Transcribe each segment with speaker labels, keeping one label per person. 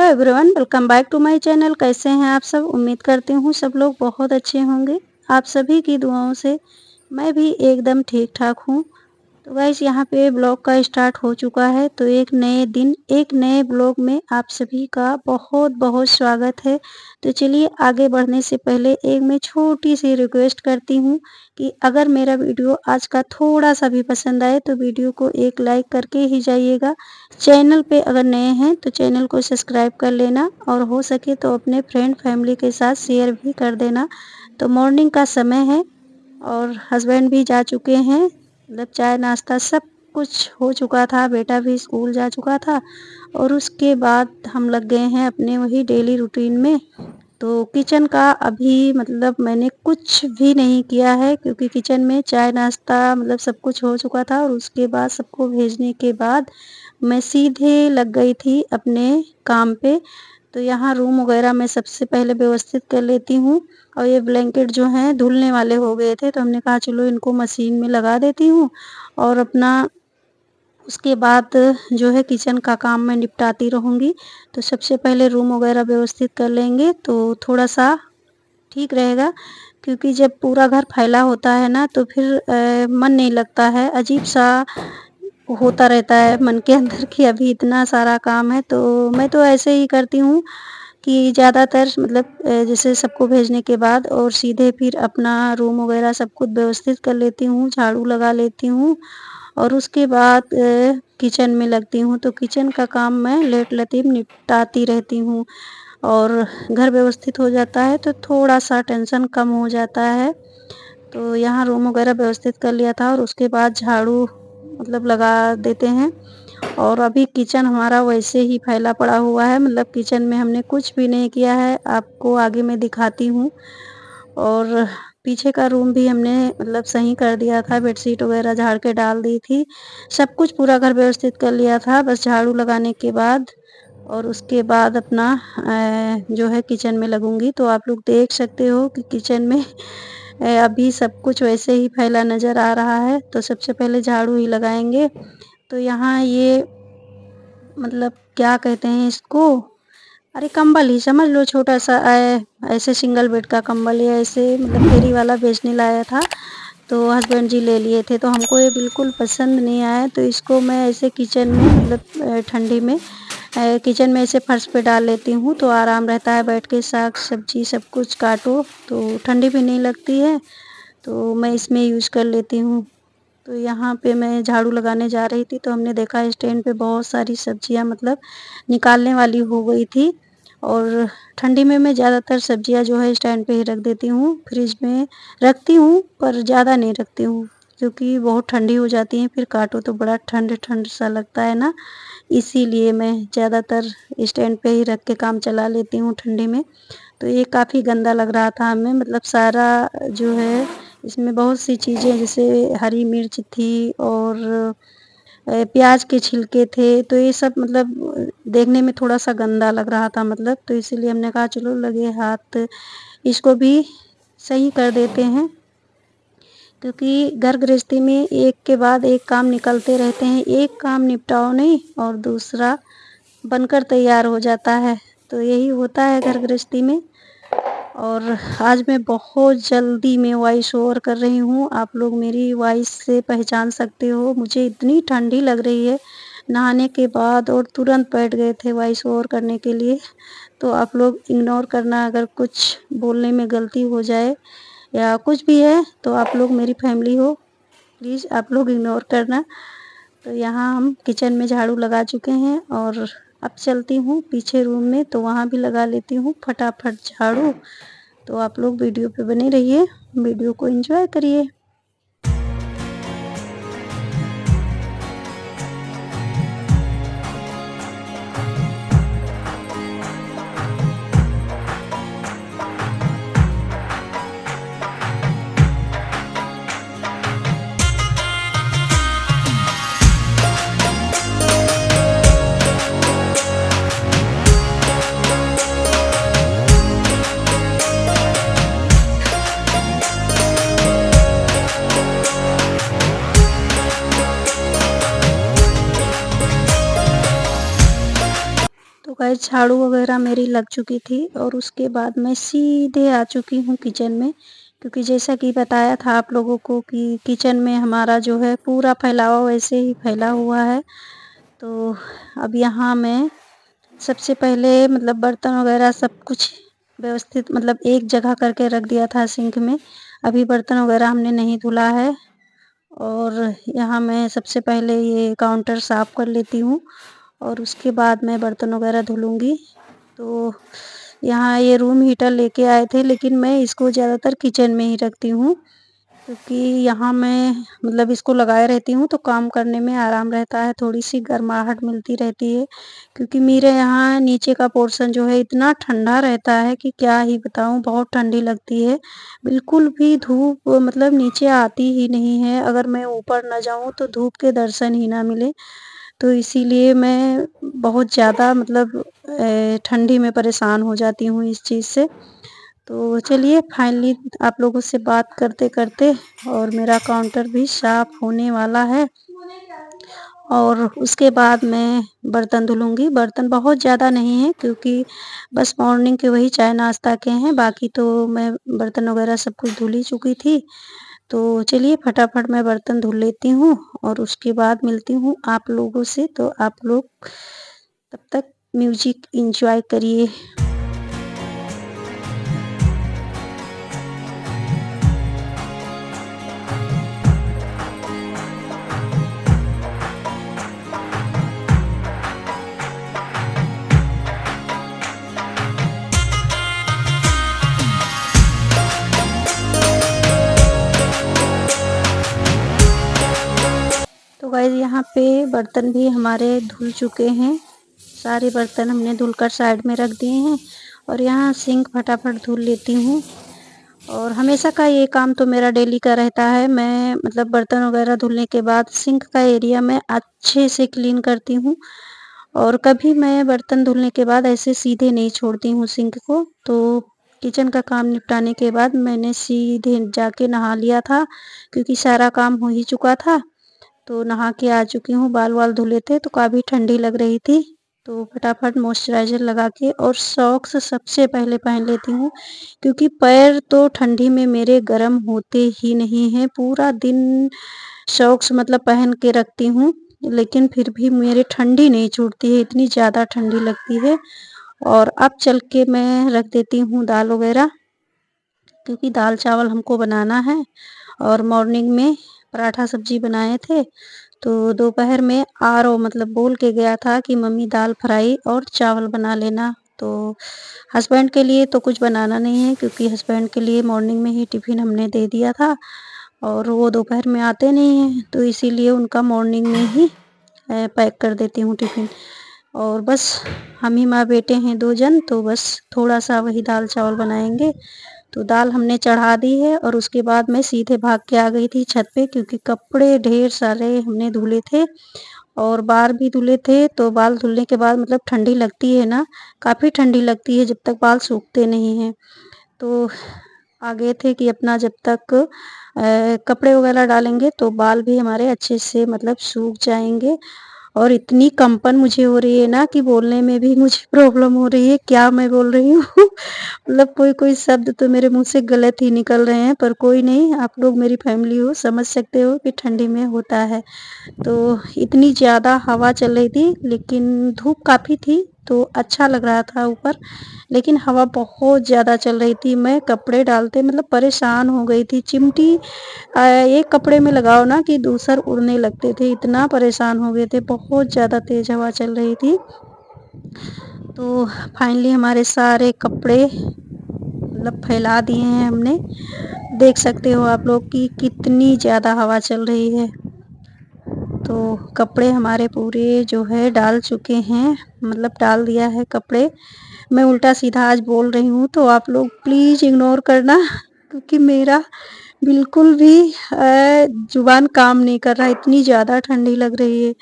Speaker 1: Everyone, welcome back to my channel. कैसे हैं आप सब? उम्मीद करती हूँ सब लोग बहुत अच्छे होंगे। आप सभी की दुआओं से मैं भी एकदम ठीक ठाक हूँ। तो गाइस, यहाँ पे ब्लॉग का स्टार्ट हो चुका है। तो एक नए दिन एक नए ब्लॉग में आप सभी का बहुत बहुत स्वागत है। तो चलिए, आगे बढ़ने से पहले एक मैं छोटी सी रिक्वेस्ट करती हूँ कि अगर मेरा वीडियो आज का थोड़ा सा भी पसंद आए तो वीडियो को एक लाइक करके ही जाइएगा। चैनल पे अगर नए हैं तो चैनल को सब्सक्राइब कर लेना, और हो सके तो अपने फ्रेंड फैमिली के साथ शेयर भी कर देना। तो मॉर्निंग का समय है और हस्बैंड भी जा चुके हैं, मतलब चाय नाश्ता सब कुछ हो चुका था, बेटा भी स्कूल जा चुका था। और उसके बाद हम लग गए हैं अपने वही डेली रूटीन में। तो किचन का अभी मतलब मैंने कुछ भी नहीं किया है, क्योंकि किचन में चाय नाश्ता मतलब सब कुछ हो चुका था। और उसके बाद सबको भेजने के बाद मैं सीधे लग गई थी अपने काम पे। तो यहाँ रूम वगैरह मैं सबसे पहले व्यवस्थित कर लेती हूँ। और ये ब्लैंकेट जो हैं धुलने वाले हो गए थे, तो हमने कहा चलो इनको मशीन में लगा देती हूँ, और अपना उसके बाद जो है किचन का काम मैं निपटाती रहूँगी। तो सबसे पहले रूम वगैरह व्यवस्थित कर लेंगे तो थोड़ा सा ठीक रहेगा, क्योंकि जब पूरा घर फैला होता है ना तो फिर मन नहीं लगता है, अजीब सा होता रहता है मन के अंदर कि अभी इतना सारा काम है। तो मैं तो ऐसे ही करती हूँ कि ज़्यादातर मतलब जैसे सबको भेजने के बाद और सीधे फिर अपना रूम वगैरह सब कुछ व्यवस्थित कर लेती हूँ, झाड़ू लगा लेती हूँ, और उसके बाद किचन में लगती हूँ। तो किचन का काम मैं लेट लतीफ़ निपटाती रहती हूँ, और घर व्यवस्थित हो जाता है तो थोड़ा सा टेंशन कम हो जाता है। तो यहाँ रूम वगैरह व्यवस्थित कर लिया था और उसके बाद झाड़ू मतलब लगा देते हैं। और अभी किचन हमारा वैसे ही फैला पड़ा हुआ है, मतलब किचन में हमने कुछ भी नहीं किया है, आपको आगे मैं दिखाती हूँ। और पीछे का रूम भी हमने मतलब सही कर दिया था, बेडशीट वगैरह झाड़ के डाल दी थी, सब कुछ पूरा घर व्यवस्थित कर लिया था, बस झाड़ू लगाने के बाद। और उसके बाद अपना जो है किचन में लगूंगी। तो आप लोग देख सकते हो कि किचन में अभी सब कुछ वैसे ही फैला नज़र आ रहा है। तो सबसे पहले झाड़ू ही लगाएंगे। तो यहाँ ये मतलब क्या कहते हैं इसको, अरे कंबल ही समझ लो, छोटा सा ऐसे सिंगल बेड का कंबल है, ऐसे मतलब फेरी वाला बेचने लाया था। तो हस्बैंड जी ले लिए थे, तो हमको ये बिल्कुल पसंद नहीं आया। तो इसको मैं ऐसे किचन में मतलब ठंडी में किचन में ऐसे फर्श पे डाल लेती हूँ, तो आराम रहता है, बैठ के साग सब्जी सब कुछ काटो तो ठंडी भी नहीं लगती है। तो मैं इसमें यूज़ कर लेती हूँ। तो यहाँ पे मैं झाड़ू लगाने जा रही थी तो हमने देखा स्टैंड पे बहुत सारी सब्जियाँ मतलब निकालने वाली हो गई थी। और ठंडी में मैं ज़्यादातर सब्जियाँ जो है स्टैंड पे ही रख देती हूँ, फ्रिज में रखती हूँ पर ज़्यादा नहीं रखती हूँ, क्योंकि बहुत ठंडी हो जाती हैं, फिर काटो तो बड़ा ठंड ठंड सा लगता है ना, इसीलिए मैं ज़्यादातर स्टैंड पे ही रख के काम चला लेती हूँ ठंडी में। तो ये काफ़ी गंदा लग रहा था हमें, मतलब सारा जो है इसमें बहुत सी चीज़ें, जैसे हरी मिर्च थी और प्याज के छिलके थे, तो ये सब मतलब देखने में थोड़ा सा गंदा लग रहा था मतलब। तो इसीलिए हमने कहा चलो लगे हाथ इसको भी सही कर देते हैं, क्योंकि घर गृहस्थी में एक के बाद एक काम निकलते रहते हैं, एक काम निपटाओ नहीं और दूसरा बनकर तैयार हो जाता है। तो यही होता है घर गृहस्थी में। और आज मैं बहुत जल्दी में वॉइस ओवर कर रही हूँ, आप लोग मेरी वॉइस से पहचान सकते हो। मुझे इतनी ठंडी लग रही है नहाने के बाद, और तुरंत बैठ गए थे वॉइस ओवर करने के लिए। तो आप लोग इग्नोर करना, अगर कुछ बोलने में गलती हो जाए या कुछ भी है तो आप लोग मेरी फैमिली हो, प्लीज़ आप लोग इग्नोर करना। तो यहाँ हम किचन में झाड़ू लगा चुके हैं और अब चलती हूँ पीछे रूम में, तो वहाँ भी लगा लेती हूँ फटाफट झाड़ू। तो आप लोग वीडियो पे बने रहिए, वीडियो को एंजॉय करिए। गाइस झाड़ू वगैरह मेरी लग चुकी थी और उसके बाद मैं सीधे आ चुकी हूँ किचन में, क्योंकि जैसा कि बताया था आप लोगों को कि किचन में हमारा जो है पूरा फैलाव वैसे ही फैला हुआ है। तो अब यहाँ मैं सबसे पहले मतलब बर्तन वगैरह सब कुछ व्यवस्थित मतलब एक जगह करके रख दिया था सिंक में। अभी बर्तन वगैरह हमने नहीं धुला है और यहाँ मैं सबसे पहले ये काउंटर साफ़ कर लेती हूँ और उसके बाद मैं बर्तन वगैरह धुलूँगी। तो यहाँ ये रूम हीटर लेके आए थे, लेकिन मैं इसको ज़्यादातर किचन में ही रखती हूँ, क्योंकि यहाँ मैं मतलब इसको लगाए रहती हूँ तो काम करने में आराम रहता है, थोड़ी-सी गर्माहट मिलती रहती है। क्योंकि मेरे यहाँ नीचे का पोर्शन जो है इतना ठंडा रहता है कि क्या ही बताऊँ, बहुत ठंडी लगती है। बिल्कुल भी धूप मतलब नीचे आती ही नहीं है, अगर मैं ऊपर ना जाऊँ तो धूप के दर्शन ही ना मिले। तो इसीलिए मैं बहुत ज़्यादा मतलब ठंडी में परेशान हो जाती हूँ इस चीज़ से। तो चलिए फाइनली आप लोगों से बात करते-करते और मेरा काउंटर भी साफ़ होने वाला है और उसके बाद मैं बर्तन धुलूँगी। बर्तन बहुत ज़्यादा नहीं है, क्योंकि बस मॉर्निंग के वही चाय नाश्ता के हैं, बाकी तो मैं बर्तन वगैरह सब कुछ धुल ही चुकी थी। तो चलिए फटाफट मैं बर्तन धुल लेती हूँ और उसके बाद मिलती हूँ आप लोगों से। तो आप लोग तब तक म्यूज़िक एन्जॉय करिए। तो गाइस यहाँ पे बर्तन भी हमारे धुल चुके हैं। सारे बर्तन हमने धुलकर साइड में रख दिए हैं और यहाँ सिंक फटाफट धुल लेती हूँ। और हमेशा का ये काम तो मेरा डेली का रहता है। मैं मतलब बर्तन वगैरह धुलने के बाद सिंक का एरिया मैं अच्छे से क्लीन करती हूँ और कभी मैं बर्तन धुलने के बाद ऐसे सीधे नहीं छोड़ती हूँ सिंक को। तो किचन का काम निपटाने के बाद मैंने सीधे जाके नहा लिया था, क्योंकि सारा काम हो ही चुका था। तो नहा के आ चुकी हूँ, बाल-वाल धुले थे तो काफ़ी ठंडी लग रही थी। तो फटाफट मॉइस्चराइज़र लगा के और सॉक्स सबसे पहले पहन लेती हूँ, क्योंकि पैर तो ठंडी में मेरे गर्म होते ही नहीं हैं। पूरा दिन सॉक्स मतलब पहन के रखती हूँ, लेकिन फिर भी मेरे ठंडी नहीं छूटती है, इतनी ज़्यादा ठंडी लगती है। और अब चल के मैं रख देती हूँ दाल वगैरह, क्योंकि दाल-चावल हमको बनाना है और मॉर्निंग में पराठा सब्ज़ी बनाए थे। तो दोपहर में आरओ मतलब बोल के गया था कि मम्मी दाल फ्राई और चावल बना लेना। तो हस्बैंड के लिए तो कुछ बनाना नहीं है, क्योंकि हस्बैंड के लिए मॉर्निंग में ही टिफ़िन हमने दे दिया था और वो दोपहर में आते नहीं हैं, तो इसीलिए उनका मॉर्निंग में ही पैक कर देती हूँ टिफ़िन। और बस हम ही माँ बेटे हैं 2 जन, तो बस थोड़ा-सा वही दाल-चावल बनाएँगे। तो दाल हमने चढ़ा दी है और उसके बाद मैं सीधे भाग के आ गई थी छत पे, क्योंकि कपड़े ढेर सारे हमने धुले थे और बाल भी धुले थे। तो बाल धुलने के बाद मतलब ठंडी लगती है ना, काफ़ी ठंडी लगती है जब तक बाल सूखते नहीं हैं। तो आ गए थे कि अपना जब तक कपड़े वगैरह डालेंगे तो बाल भी हमारे अच्छे से मतलब सूख जाएँगे। और इतनी कंपन मुझे हो रही है ना कि बोलने में भी मुझे प्रॉब्लम हो रही है, क्या मैं बोल रही हूँ। मतलब कोई-कोई शब्द तो मेरे मुँह से गलत ही निकल रहे हैं, पर कोई नहीं, आप लोग मेरी फैमिली हो, समझ सकते हो कि ठंडी में होता है। तो इतनी ज़्यादा हवा चल रही थी, लेकिन धूप काफ़ी थी, तो अच्छा लग रहा था ऊपर, लेकिन हवा बहुत ज़्यादा चल रही थी। मैं कपड़े डालते मतलब परेशान हो गई थी। चिमटी एक कपड़े में लगाओ ना कि दूसर उड़ने लगते थे, इतना परेशान हो गए थे, बहुत ज़्यादा तेज़ हवा चल रही थी। तो फाइनली हमारे सारे कपड़े मतलब फैला दिए हैं हमने। देख सकते हो आप लोग कि कितनी ज़्यादा हवा चल रही है। तो कपड़े हमारे पूरे जो है डाल चुके हैं, मतलब डाल दिया है कपड़े। मैं उल्टा-सीधा आज बोल रही हूँ, तो आप लोग प्लीज़ इग्नोर करना, क्योंकि मेरा बिल्कुल भी ज़ुबान काम नहीं कर रहा है, इतनी ज़्यादा ठंडी लग रही है।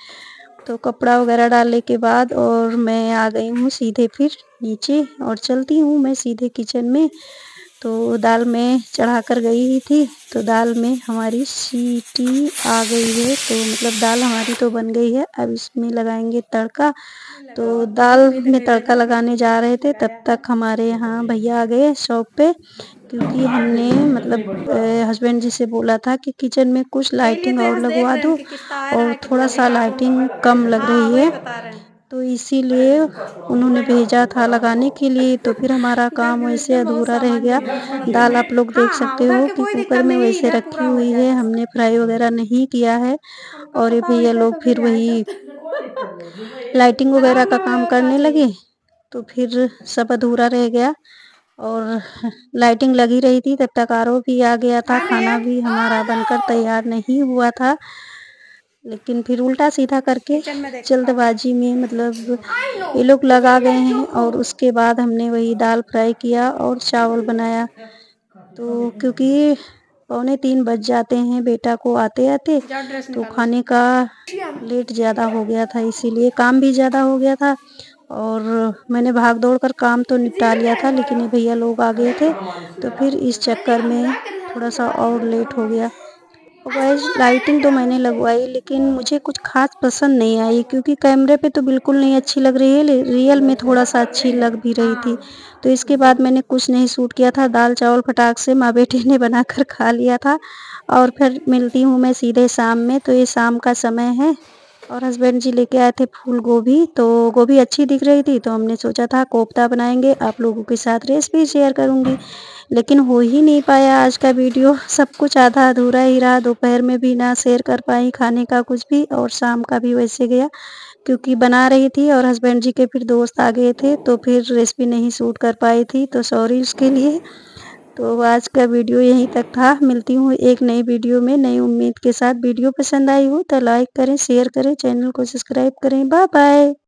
Speaker 1: तो कपड़ा वगैरह डालने के बाद और मैं आ गई हूँ सीधे फिर नीचे और चलती हूँ मैं सीधे किचन में। तो दाल में चढ़ा कर गई ही थी, तो दाल में हमारी सीटी आ गई है। तो मतलब दाल हमारी तो बन गई है, अब इसमें लगाएंगे तड़का। तो दाल में तड़का लगाने जा रहे थे, तब तक हमारे यहाँ भैया आ गए शॉप पे, क्योंकि हमने मतलब हस्बैंड जी से बोला था कि किचन में कुछ लाइटिंग और लगवा दो, और थोड़ा सा लाइटिंग कम लग रही है, तो इसीलिए उन्होंने भेजा था लगाने के लिए। तो फिर हमारा काम वैसे अधूरा रह गया। दाल आप लोग देख सकते हो कि कुकर में वैसे रखी हुई है, हमने फ्राई वगैरह नहीं किया है। और ये भैया लोग फिर वही लाइटिंग वगैरह का काम करने लगे, तो फिर सब अधूरा रह गया। और लाइटिंग लगी रही थी तब तक आरओ भी आ गया था, खाना भी हमारा बनकर तैयार नहीं हुआ था। लेकिन फिर उल्टा सीधा करके जल्दबाजी में मतलब ये लोग लगा गए हैं, और उसके बाद हमने वही दाल फ्राई किया और चावल बनाया। तो क्योंकि 2:45 बज जाते हैं बेटा को आते आते, तो खाने का लेट ज़्यादा हो गया था, इसीलिए काम भी ज़्यादा हो गया था। और मैंने भाग दौड़ कर काम तो निपटा लिया था, लेकिन ये भैया लोग आ गए थे, तो फिर इस चक्कर में थोड़ा सा और लेट हो गया। गाइस लाइटिंग तो मैंने लगवाई, लेकिन मुझे कुछ खास पसंद नहीं आई, क्योंकि कैमरे पे तो बिल्कुल नहीं अच्छी लग रही है, रियल में थोड़ा सा अच्छी लग भी रही थी। तो इसके बाद मैंने कुछ नहीं शूट किया था, दाल चावल फटाक से माँ बेटे ने बनाकर खा लिया था। और फिर मिलती हूँ मैं सीधे शाम में। तो ये शाम का समय है, और हस्बैंड जी लेके आए थे फूल गोभी, तो गोभी अच्छी दिख रही थी, तो हमने सोचा था कोफ्ता बनाएंगे, आप लोगों के साथ रेसिपी शेयर करूंगी। लेकिन हो ही नहीं पाया आज का वीडियो, सब कुछ आधा अधूरा ही रहा। दोपहर में भी ना शेयर कर पाई खाने का कुछ भी, और शाम का भी वैसे गया, क्योंकि बना रही थी और हस्बैंड जी के फिर दोस्त आ गए थे, तो फिर रेसिपी नहीं शूट कर पाई थी, तो सॉरी उसके लिए। तो आज का वीडियो यहीं तक था, मिलती हूँ एक नई वीडियो में नई उम्मीद के साथ। वीडियो पसंद आई हो तो लाइक करें, शेयर करें, चैनल को सब्सक्राइब करें। Bye bye.